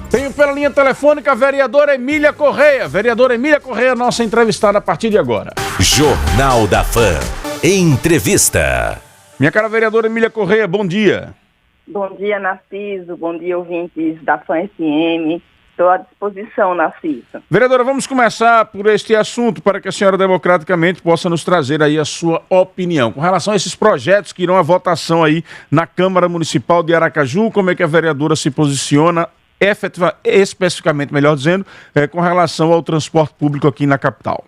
Tenho pela linha telefônica a vereadora Emília Correia. Vereadora Emília Correia, nossa entrevistada a partir de agora. Jornal da Fã. Entrevista. Minha cara vereadora Emília Correia, bom dia. Bom dia, Narciso. Bom dia, ouvintes da Fã FM. Estou à disposição, Narciso. Vereadora, vamos começar por este assunto para que a senhora democraticamente possa nos trazer aí a sua opinião. Com relação a esses projetos que irão à votação aí na Câmara Municipal de Aracaju, como é que a vereadora se posiciona especificamente, melhor dizendo, com relação ao transporte público aqui na capital?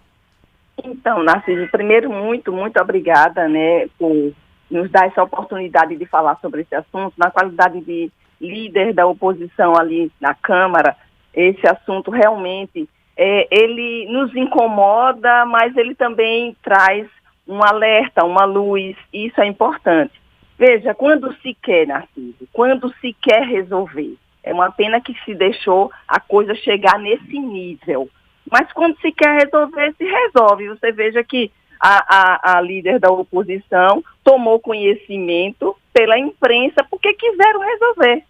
Então, Narciso, primeiro, muito obrigada, né, por nos dar essa oportunidade de falar sobre esse assunto. Na qualidade de líder da oposição ali na Câmara, esse assunto realmente, ele nos incomoda, mas ele também traz um alerta, uma luz, e isso é importante. Veja, quando se quer, Narciso, quando se quer resolver, é uma pena que se deixou a coisa chegar nesse nível. Mas quando se quer resolver, se resolve. Você veja que a líder da oposição tomou conhecimento pela imprensa porque quiseram resolver.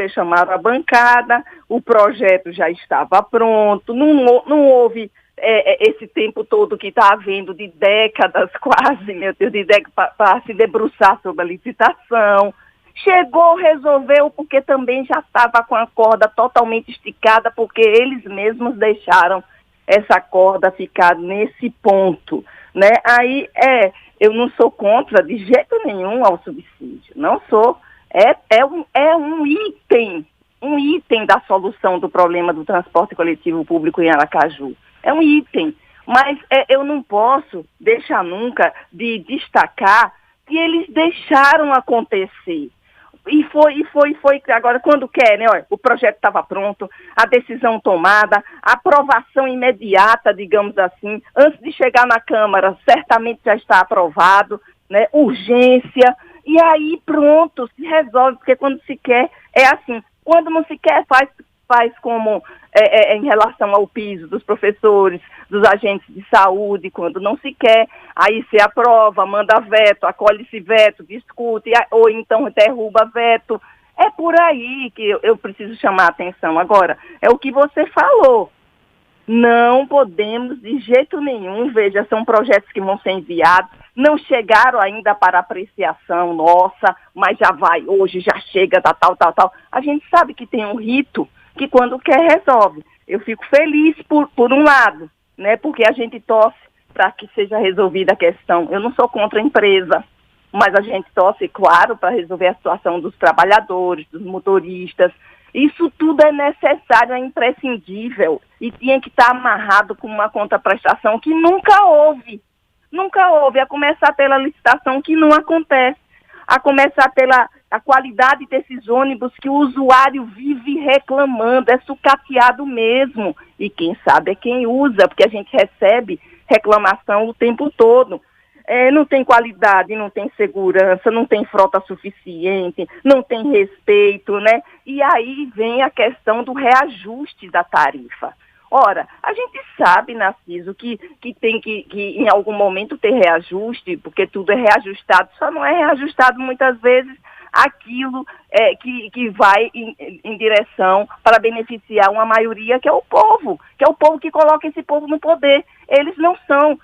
Chamaram a bancada, o projeto já estava pronto, não houve esse tempo todo que está havendo de décadas quase, meu Deus, de décadas para se debruçar sobre a licitação. Chegou, resolveu, porque também já estava com a corda totalmente esticada, porque eles mesmos deixaram essa corda ficar nesse ponto, né? Aí, eu não sou contra de jeito nenhum ao subsídio, não sou. É um item da solução do problema do transporte coletivo público em Aracaju. É um item, mas eu não posso deixar nunca de destacar que eles deixaram acontecer. E foi, agora quando quer, né? Olha, o projeto estava pronto, a decisão tomada, a aprovação imediata, digamos assim, antes de chegar na Câmara, certamente já está aprovado, né? Urgência, e aí pronto, se resolve, porque quando se quer, é assim, quando não se quer, faz como em relação ao piso dos professores, dos agentes de saúde, quando não se quer, aí se aprova, manda veto, acolhe esse veto, discute, ou então derruba veto. É por aí que eu preciso chamar a atenção. Agora, é o que você falou. Não podemos de jeito nenhum, veja, são projetos que vão ser enviados, não chegaram ainda para apreciação nossa, mas já vai, hoje já chega, tal. A gente sabe que tem um rito que quando quer resolve. Eu fico feliz por um lado, né, porque a gente torce para que seja resolvida a questão. Eu não sou contra a empresa, mas a gente torce, claro, para resolver a situação dos trabalhadores, dos motoristas. Isso tudo é necessário, é imprescindível e tinha que estar amarrado com uma contraprestação que nunca houve, a começar pela licitação que não acontece, a começar pela a qualidade desses ônibus que o usuário vive reclamando, é sucateado mesmo, e quem sabe é quem usa, porque a gente recebe reclamação o tempo todo. Não tem qualidade, não tem segurança, não tem frota suficiente, não tem respeito, né? E aí vem a questão do reajuste da tarifa. Ora, a gente sabe, Narciso, que tem que em algum momento ter reajuste, porque tudo é reajustado, só não é reajustado muitas vezes aquilo que vai em direção para beneficiar uma maioria, que é o povo que coloca esse povo no poder. Eles não são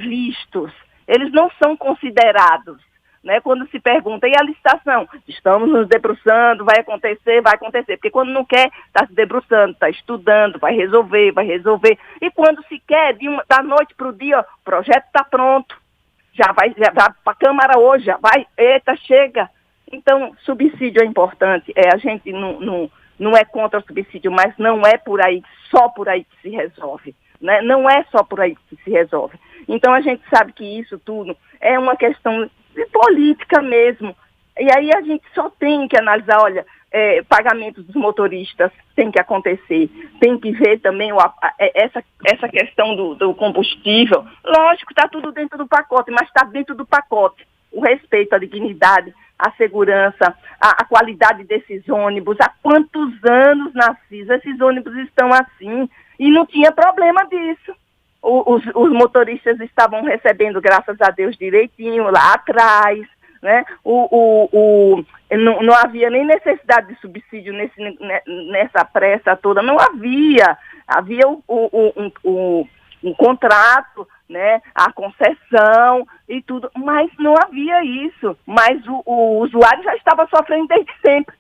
vistos, eles não são considerados, né? Quando se pergunta, e a licitação? Estamos nos debruçando, vai acontecer, porque quando não quer, está se debruçando, está estudando, vai resolver, e quando se quer, da noite para o dia, o projeto está pronto, já vai para a Câmara hoje, já vai, eita, chega. Então, subsídio é importante, a gente não é contra o subsídio, mas não é só por aí que se resolve, né? Não é só por aí que se resolve. Então, a gente sabe que isso tudo é uma questão de política mesmo. E aí a gente só tem que analisar, olha, pagamentos dos motoristas tem que acontecer, tem que ver também essa questão do combustível. Lógico, está tudo dentro do pacote, mas está dentro do pacote o respeito à dignidade, à segurança, à qualidade desses ônibus. Há quantos anos, Narciso, esses ônibus estão assim e não tinha problema disso. Os motoristas estavam recebendo, graças a Deus, direitinho lá atrás, né? Não havia nem necessidade de subsídio nessa pressa toda, não havia. Havia um contrato, né, a concessão e tudo, mas não havia isso. Mas o usuário já estava sofrendo desde sempre.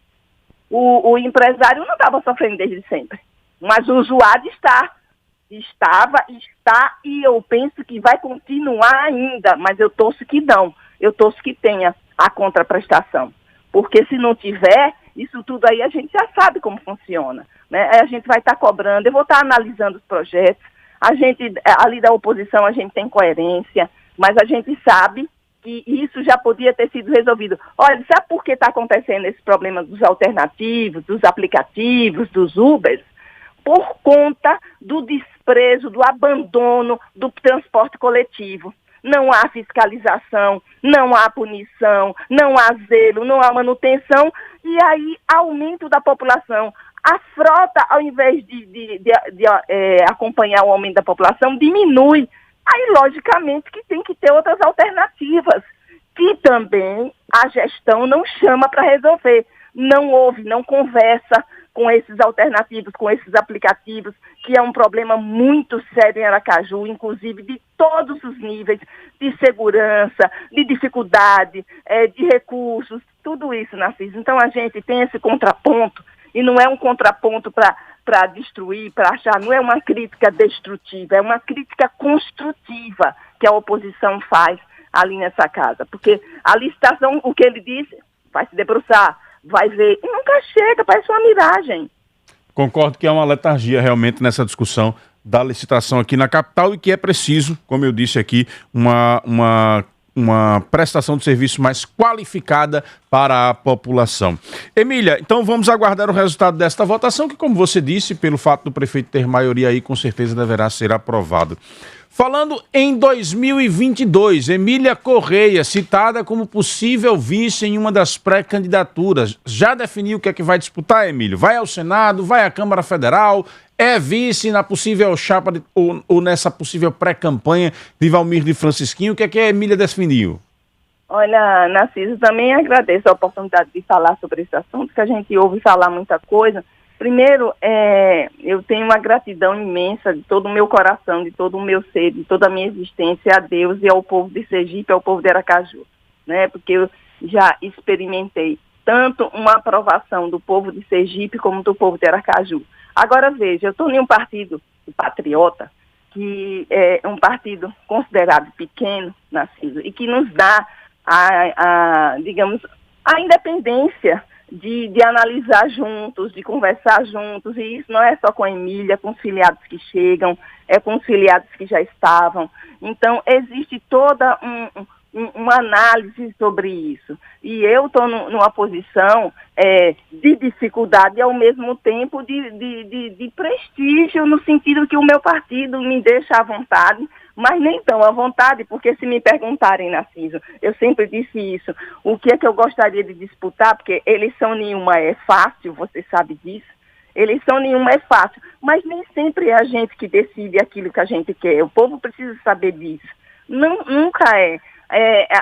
O empresário não estava sofrendo desde sempre, mas o usuário está, e eu penso que vai continuar ainda, mas eu torço que não, eu torço que tenha a contraprestação, porque se não tiver, isso tudo aí a gente já sabe como funciona, né? A gente vai estar cobrando, eu vou estar analisando os projetos, a gente, ali da oposição, a gente tem coerência, mas a gente sabe que isso já podia ter sido resolvido. Olha, sabe por que está acontecendo esse problema dos alternativos, dos aplicativos, dos Ubers? Por conta do desprezo, do abandono do transporte coletivo. Não há fiscalização, não há punição, não há zelo, não há manutenção, e aí aumento da população. A frota, ao invés de acompanhar o aumento da população, diminui. Aí, logicamente, que tem que ter outras alternativas, que também a gestão não chama para resolver. Não ouve, não conversa com esses alternativos, com esses aplicativos, que é um problema muito sério em Aracaju, inclusive de todos os níveis, de segurança, de dificuldade, de recursos, tudo isso, Narciso. Então, a gente tem esse contraponto, e não é um contraponto para destruir, para achar, não é uma crítica destrutiva, é uma crítica construtiva que a oposição faz ali nessa casa. Porque a licitação, o que ele disse, vai se debruçar, vai ver, e nunca chega, parece uma miragem. Concordo que há uma letargia realmente nessa discussão da licitação aqui na capital e que é preciso, como eu disse aqui, uma prestação de serviço mais qualificada para a população. Emília, então vamos aguardar o resultado desta votação, que, como você disse, pelo fato do prefeito ter maioria aí, com certeza deverá ser aprovado. Falando em 2022, Emília Correia, citada como possível vice em uma das pré-candidaturas. Já definiu o que é que vai disputar, Emília? Vai ao Senado, vai à Câmara Federal, é vice na possível chapa ou nessa possível pré-campanha de Valmir de Francisquinho? O que é que a Emília definiu? Olha, Narciso, também agradeço a oportunidade de falar sobre esse assunto, que a gente ouve falar muita coisa. Primeiro, eu tenho uma gratidão imensa de todo o meu coração, de todo o meu ser, de toda a minha existência a Deus e ao povo de Sergipe, ao povo de Aracaju, né? Porque eu já experimentei tanto uma aprovação do povo de Sergipe como do povo de Aracaju. Agora veja, eu estou em um partido patriota, que é um partido considerado pequeno, Narciso, e que nos dá digamos, a independência de analisar juntos, de conversar juntos, e isso não é só com a Emília, é com os filiados que chegam, é com os filiados que já estavam. Então, existe toda uma análise sobre isso. E eu estou numa posição de dificuldade e, ao mesmo tempo, de prestígio, no sentido que o meu partido me deixa à vontade, mas nem tão à vontade, porque se me perguntarem, Narciso, eu sempre disse isso, o que é que eu gostaria de disputar, porque eleição nenhuma é fácil, você sabe disso, eleição nenhuma é fácil, mas nem sempre é a gente que decide aquilo que a gente quer, o povo precisa saber disso, nunca é.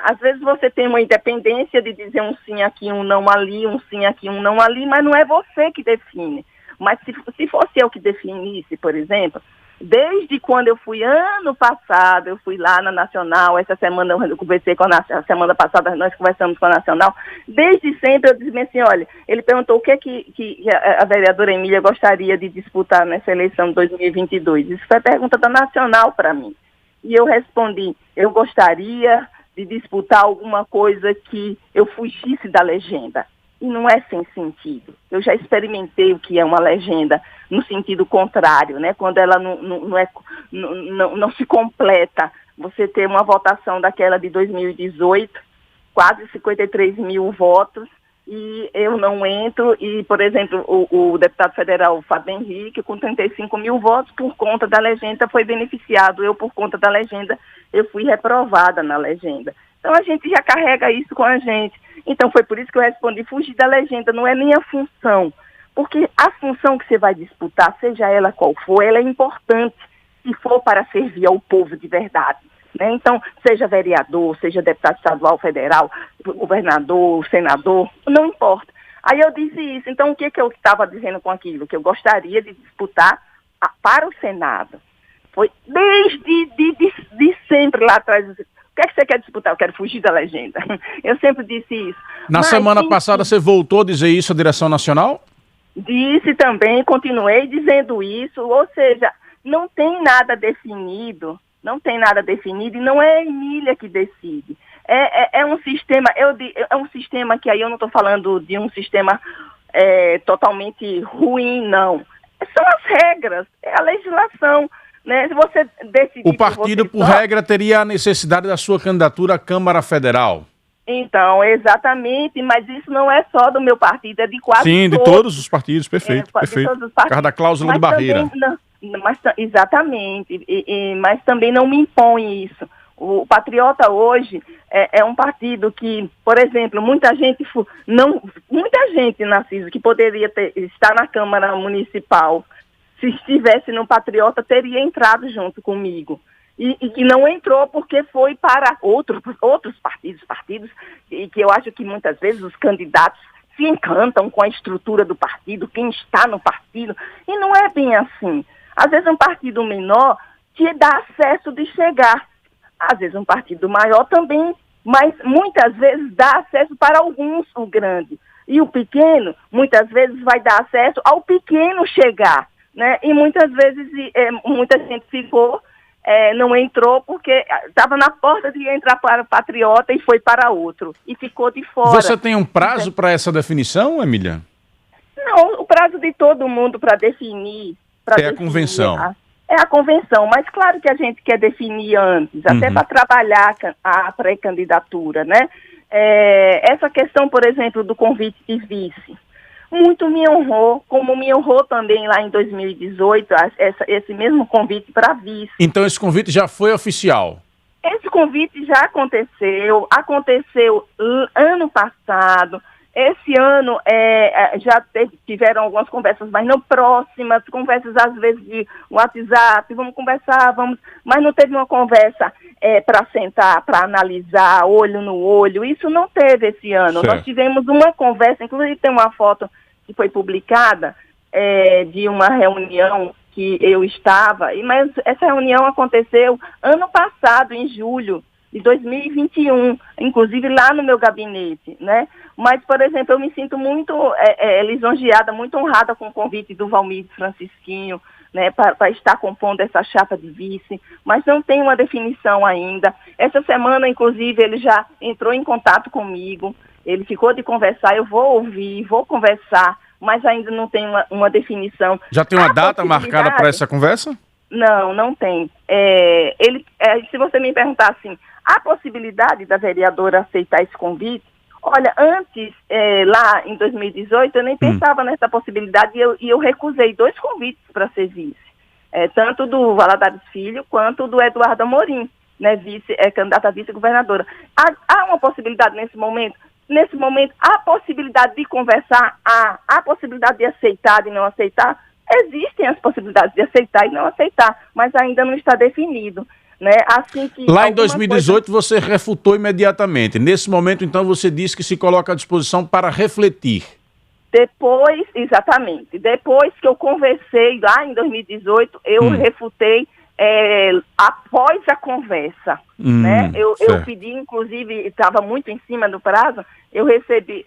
Às vezes você tem uma independência de dizer um sim aqui, um não ali, um sim aqui, um não ali, mas não é você que define. Mas se fosse eu que definisse, por exemplo, desde quando eu fui ano passado, eu fui lá na Nacional, essa semana eu conversei com a semana passada nós conversamos com a Nacional, desde sempre eu disse assim, olha, ele perguntou o que é que a vereadora Emília gostaria de disputar nessa eleição de 2022. Isso foi pergunta da Nacional para mim. E eu respondi, eu gostaria de disputar alguma coisa que eu fugisse da legenda. E não é sem sentido. Eu já experimentei o que é uma legenda no sentido contrário, né? Quando ela não se completa. Você tem uma votação daquela de 2018, quase 53 mil votos, e eu não entro, e, por exemplo, o deputado federal Fábio Henrique, com 35 mil votos, por conta da legenda, foi beneficiado. Eu, por conta da legenda, eu fui reprovada na legenda. Então, a gente já carrega isso com a gente. Então, foi por isso que eu respondi, fugir da legenda, não é nem a função. Porque a função que você vai disputar, seja ela qual for, ela é importante, se for para servir ao povo de verdade. né? Então, seja vereador, seja deputado estadual, federal, governador, senador, não importa. Aí eu disse isso. Então, o que eu estava dizendo com aquilo? Que eu gostaria de disputar para o Senado. Foi desde sempre lá atrás. O que é que você quer disputar? Eu quero fugir da legenda. Eu sempre disse isso. Na semana passada você voltou a dizer isso à direção nacional? Disse também, continuei dizendo isso, ou seja, não tem nada definido e não é a Emília que decide. É um sistema, é um sistema que aí eu não estou falando de um sistema totalmente ruim, não. São as regras, é a legislação. Né? Se você decidir... O partido, por regra, teria a necessidade da sua candidatura à Câmara Federal. Então, exatamente, mas isso não é só do meu partido, é de quase Sim, de todos os partidos, perfeito, perfeito. De todos os partidos. Por causa da cláusula de barreira. Exatamente, mas também não me impõe isso. O Patriota hoje é um partido que, por exemplo, muita gente, Narciso, que poderia estar na Câmara Municipal, se estivesse no Patriota, teria entrado junto comigo. E que não entrou porque foi para outros partidos, e que eu acho que muitas vezes os candidatos se encantam com a estrutura do partido, quem está no partido, e não é bem assim. Às vezes um partido menor te dá acesso de chegar, às vezes um partido maior também, mas muitas vezes dá acesso para alguns, o grande. E o pequeno, muitas vezes vai dar acesso ao pequeno chegar, né? E muitas vezes muita gente ficou... não entrou porque estava na porta de entrar para o Patriota e foi para outro. E ficou de fora. Você tem um prazo para essa definição, Emília? Não, o prazo de todo mundo para definir... a convenção. É a convenção, mas claro que a gente quer definir antes, até para trabalhar a pré-candidatura, né? Essa questão, por exemplo, do convite de vice... muito me honrou, como me honrou também lá em 2018, esse mesmo convite para vice. Então esse convite já foi oficial? Esse convite já aconteceu ano passado. Esse ano já tiveram algumas conversas, mas não próximas, conversas às vezes de WhatsApp, vamos conversar, mas não teve uma conversa para sentar, para analisar, olho no olho. Isso não teve esse ano. Certo. Nós tivemos uma conversa, inclusive tem uma foto que foi publicada de uma reunião que eu estava, mas essa reunião aconteceu ano passado, em julho de 2021, inclusive lá no meu gabinete, né? Mas, por exemplo, eu me sinto muito lisonjeada, muito honrada com o convite do Valmir Francisquinho, né, para estar compondo essa chapa de vice, mas não tem uma definição ainda. Essa semana, inclusive, ele já entrou em contato comigo, ele ficou de conversar, eu vou ouvir, vou conversar, mas ainda não tem uma definição. Já tem uma data marcada para essa conversa? Não tem. Se você me perguntar assim, há possibilidade da vereadora aceitar esse convite? Olha, antes, lá em 2018, eu nem pensava nessa possibilidade e eu recusei 2 convites para ser vice, tanto do Valadares Filho quanto do Eduardo Amorim, né, candidata a vice-governadora. Há uma possibilidade nesse momento? Nesse momento, há possibilidade de conversar? Há possibilidade de aceitar, de não aceitar? Existem as possibilidades de aceitar e não aceitar, mas ainda não está definido. Né? Assim que lá em 2018 você refutou imediatamente. Nesse momento, então, você disse que se coloca à disposição para refletir. Depois, exatamente. Depois que eu conversei lá em 2018, eu refutei após a conversa. Né? Eu pedi, inclusive, estava muito em cima do prazo, eu recebi,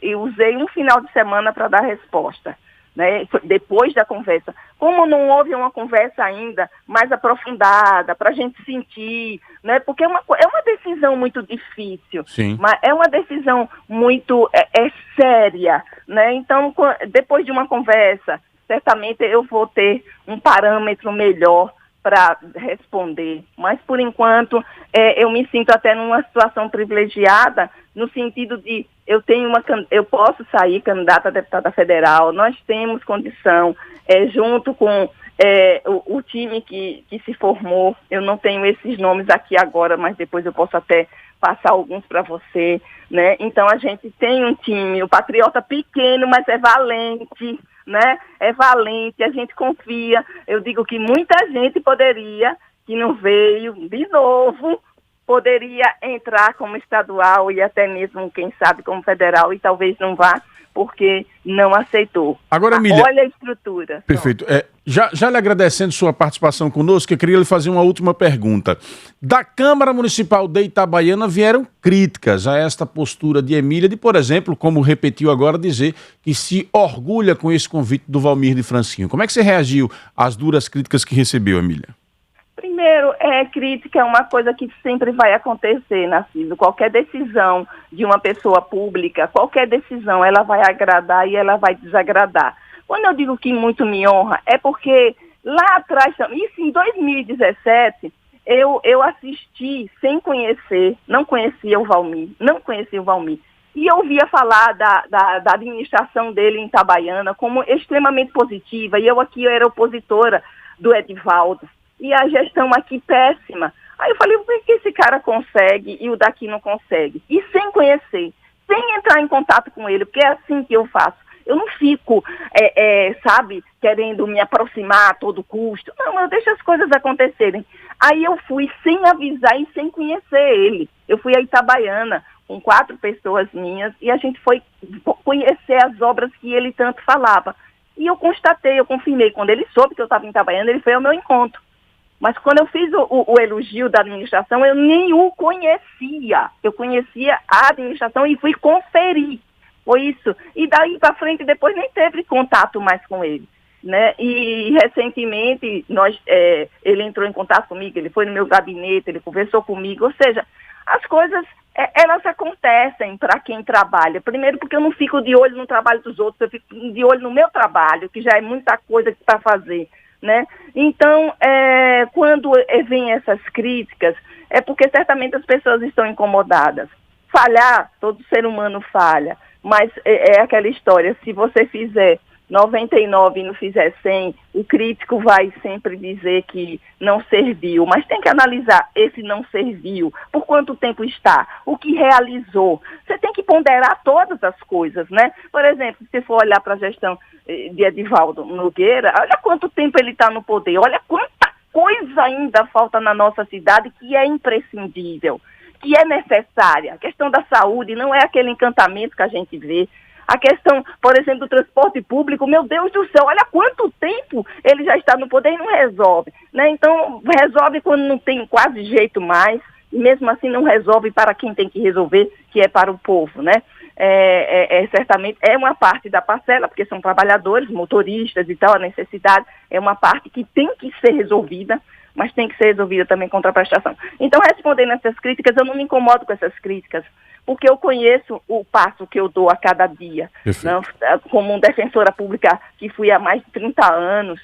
eu usei um final de semana para dar resposta. Né, depois da conversa. Como não houve uma conversa ainda mais aprofundada, para a gente sentir, né, porque é uma decisão muito difícil, sim, mas é uma decisão muito séria, né? Então, depois de uma conversa, certamente eu vou ter um parâmetro melhor para responder, mas por enquanto eu me sinto até numa situação privilegiada, no sentido de eu posso sair candidata a deputada federal, nós temos condição, junto com o time que se formou, eu não tenho esses nomes aqui agora, mas depois eu posso até passar alguns para você, né? Então a gente tem um time, o Patriota pequeno, mas é valente, né? É valente, a gente confia. Eu digo que muita gente poderia que não veio, de novo, poderia entrar como estadual e até mesmo, quem sabe, como federal, e talvez não vá, porque não aceitou. Agora, Emília, olha a estrutura. Perfeito. Já lhe agradecendo sua participação conosco, eu queria lhe fazer uma última pergunta. Da Câmara Municipal de Itabaiana vieram críticas a esta postura de Emília de, por exemplo, como repetiu agora, dizer que se orgulha com esse convite do Valmir de Francinho. Como é que você reagiu às duras críticas que recebeu, Emília? Primeiro, crítica é uma coisa que sempre vai acontecer, Narciso. Qualquer decisão de uma pessoa pública, qualquer decisão, ela vai agradar e ela vai desagradar. Quando eu digo que muito me honra, é porque lá atrás, isso em 2017, eu assisti sem conhecer, não conhecia o Valmir, e eu ouvia falar da administração dele em Itabaiana como extremamente positiva, e eu era opositora do Edivaldo. E a gestão aqui péssima. Aí eu falei, por que esse cara consegue e o daqui não consegue? E sem conhecer, sem entrar em contato com ele, porque é assim que eu faço. Eu não fico, querendo me aproximar a todo custo. Não, eu deixo as coisas acontecerem. Aí eu fui sem avisar e sem conhecer ele. Eu fui a Itabaiana com 4 pessoas minhas e a gente foi conhecer as obras que ele tanto falava. E eu constatei, eu confirmei. Quando ele soube que eu estava em Itabaiana, ele foi ao meu encontro. Mas quando eu fiz o elogio da administração, eu nem o conhecia. Eu conhecia a administração e fui conferir. Foi isso. E daí para frente, depois nem teve contato mais com ele. Né? E recentemente, ele entrou em contato comigo, ele foi no meu gabinete, ele conversou comigo. Ou seja, as coisas, elas acontecem para quem trabalha. Primeiro porque eu não fico de olho no trabalho dos outros, eu fico de olho no meu trabalho, que já é muita coisa para fazer. Né? Então, quando vem essas críticas, é porque certamente as pessoas estão incomodadas. Falhar, todo ser humano falha, mas é aquela história, se você fizer 99 e não fizer 100, o crítico vai sempre dizer que não serviu, mas tem que analisar esse não serviu, por quanto tempo está, o que realizou. Você tem que ponderar todas as coisas, né? Por exemplo, se for olhar para a gestão de Edivaldo Nogueira, olha quanto tempo ele está no poder, olha quanta coisa ainda falta na nossa cidade que é imprescindível, que é necessária. A questão da saúde não é aquele encantamento que a gente vê. A questão, por exemplo, do transporte público, meu Deus do céu, olha quanto tempo ele já está no poder e não resolve. Né? Então, resolve quando não tem quase jeito mais, e mesmo assim não resolve para quem tem que resolver, que é para o povo. Né? Certamente é uma parte da parcela, porque são trabalhadores, motoristas e tal, a necessidade é uma parte que tem que ser resolvida, mas tem que ser resolvida também contra a prestação. Então, respondendo essas críticas, eu não me incomodo com essas críticas, porque eu conheço o passo que eu dou a cada dia. Não, como uma defensora pública que fui há mais de 30 anos,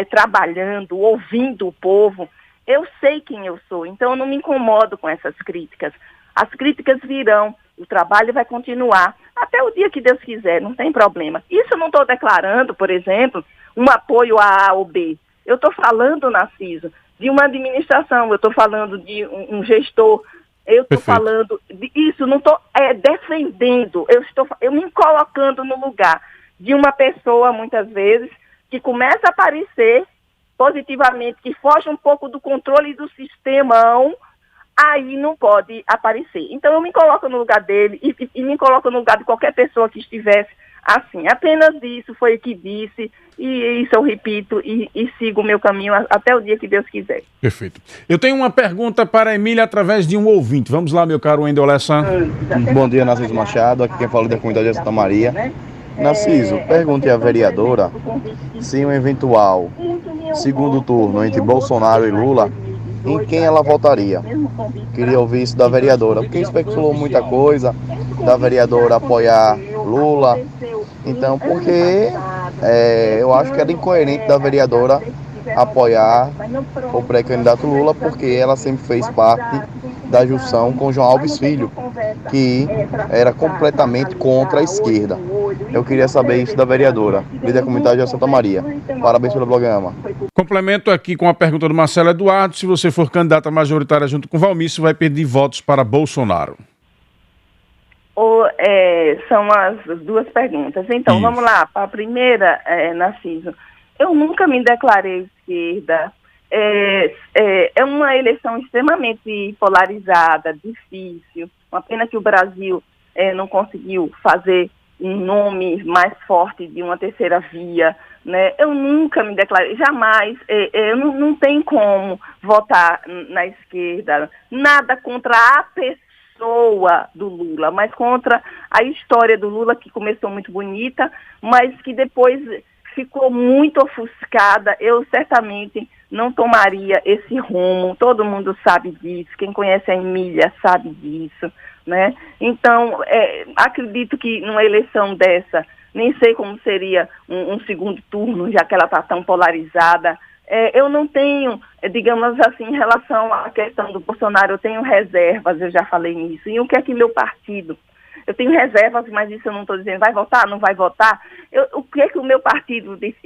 trabalhando, ouvindo o povo, eu sei quem eu sou, então eu não me incomodo com essas críticas. As críticas virão, o trabalho vai continuar, até o dia que Deus quiser, não tem problema. Isso eu não estou declarando, por exemplo, um apoio a A ou B. Eu estou falando, Narciso, de uma administração, eu estou falando de um gestor, eu estou falando disso, não estou defendendo, eu me colocando no lugar de uma pessoa, muitas vezes, que começa a aparecer positivamente, que foge um pouco do controle do sistema, aí não pode aparecer. Então eu me coloco no lugar dele e me coloco no lugar de qualquer pessoa que estivesse assim. Apenas isso foi o que disse, e isso eu repito e sigo o meu caminho até o dia que Deus quiser. Perfeito. Eu tenho uma pergunta para a Emília através de um ouvinte. Vamos lá, meu caro Wendel Lessa. Bom dia, Narciso Machado. Aqui quem fala é da comunidade de Santa Maria. Narciso, pergunte à vereadora se um eventual segundo turno entre Bolsonaro e Lula, em quem ela votaria. Queria ouvir isso da vereadora, porque especulou muita coisa da vereadora apoiar Lula. Então, porque eu acho que era incoerente da vereadora apoiar o pré-candidato Lula, porque ela sempre fez parte da junção com João Alves Filho, que era completamente contra a esquerda. Eu queria saber isso da vereadora, líder da comunidade de Santa Maria. Parabéns pelo programa. Complemento aqui com a pergunta do Marcelo Eduardo: se você for candidata majoritária junto com Valmir, você vai pedir votos para Bolsonaro? São as duas perguntas. Então, vamos lá. A primeira, Narciso, eu nunca me declarei esquerda. é uma eleição extremamente polarizada, difícil. Uma pena que o Brasil não conseguiu fazer um nome mais forte de uma terceira via, né? Eu nunca me declarei, jamais, não tem como votar na esquerda, nada contra a pessoa do Lula, mas contra a história do Lula, que começou muito bonita, mas que depois ficou muito ofuscada. Eu certamente não tomaria esse rumo, todo mundo sabe disso, quem conhece a Emília sabe disso, né? Então, acredito que numa eleição dessa, nem sei como seria um segundo turno, já que ela está tão polarizada. Eu não tenho, digamos assim, em relação à questão do Bolsonaro, eu tenho reservas, eu já falei nisso. E o que é que meu partido? Eu tenho reservas, mas isso eu não estou dizendo, vai votar, não vai votar? O que é que o meu partido disse?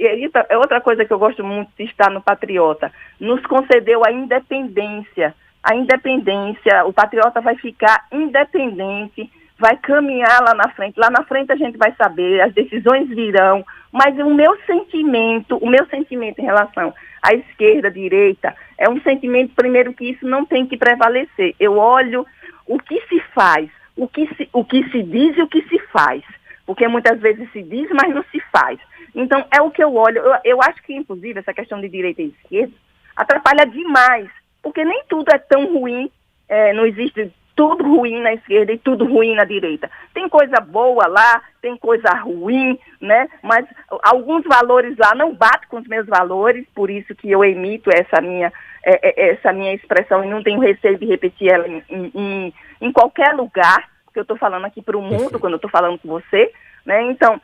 É outra coisa que eu gosto muito de estar no Patriota. Nos concedeu a independência. A independência, o Patriota vai ficar independente, vai caminhar lá na frente. Lá na frente a gente vai saber, as decisões virão, mas o meu sentimento em relação à esquerda, à direita, é um sentimento, primeiro, que isso não tem que prevalecer. Eu olho o que se faz, o que se diz e o que se faz, porque muitas vezes se diz, mas não se faz. Então, é o que eu olho. Eu acho que, inclusive, essa questão de direita e esquerda atrapalha demais, porque nem tudo é tão ruim, não existe tudo ruim na esquerda e tudo ruim na direita. Tem coisa boa lá, tem coisa ruim, né? Mas alguns valores lá não batem com os meus valores, por isso que eu emito essa minha expressão e não tenho receio de repetir ela em qualquer lugar, porque eu estou falando aqui para o mundo, quando eu estou falando com você, né? Então,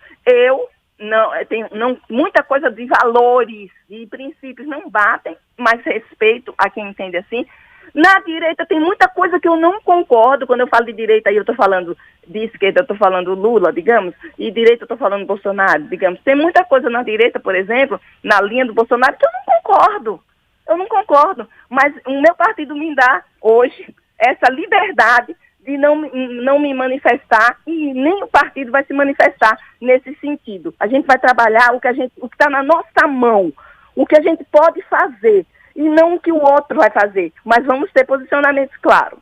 muita coisa de valores e princípios não batem, mas respeito a quem entende assim. Na direita tem muita coisa que eu não concordo. Quando eu falo de direita, aí eu estou falando de esquerda, eu estou falando Lula, digamos, e direita eu estou falando Bolsonaro, digamos. Tem muita coisa na direita, por exemplo, na linha do Bolsonaro, que eu não concordo. Eu não concordo. Mas o meu partido me dá hoje essa liberdade de não me manifestar, e nem o partido vai se manifestar nesse sentido. A gente vai trabalhar o que está na nossa mão, o que a gente pode fazer, e não o que o outro vai fazer. Mas vamos ter posicionamentos claros.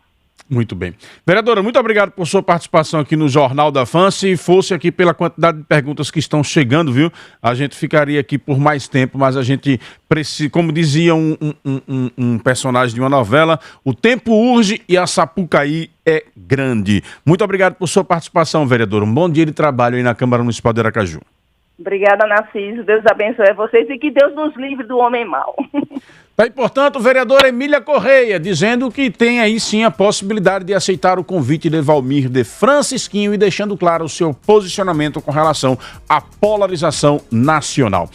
Muito bem. Vereadora, muito obrigado por sua participação aqui no Jornal da Fã. Se fosse aqui pela quantidade de perguntas que estão chegando, viu? A gente ficaria aqui por mais tempo, mas a gente precisa, como dizia um personagem de uma novela, o tempo urge e a Sapucaí é grande. Muito obrigado por sua participação, vereadora. Um bom dia de trabalho aí na Câmara Municipal de Aracaju. Obrigada, Narciso. Deus abençoe a vocês e que Deus nos livre do homem mau. Tá aí, portanto, o vereador Emília Correia, dizendo que tem aí sim a possibilidade de aceitar o convite de Valmir de Francisquinho e deixando claro o seu posicionamento com relação à polarização nacional.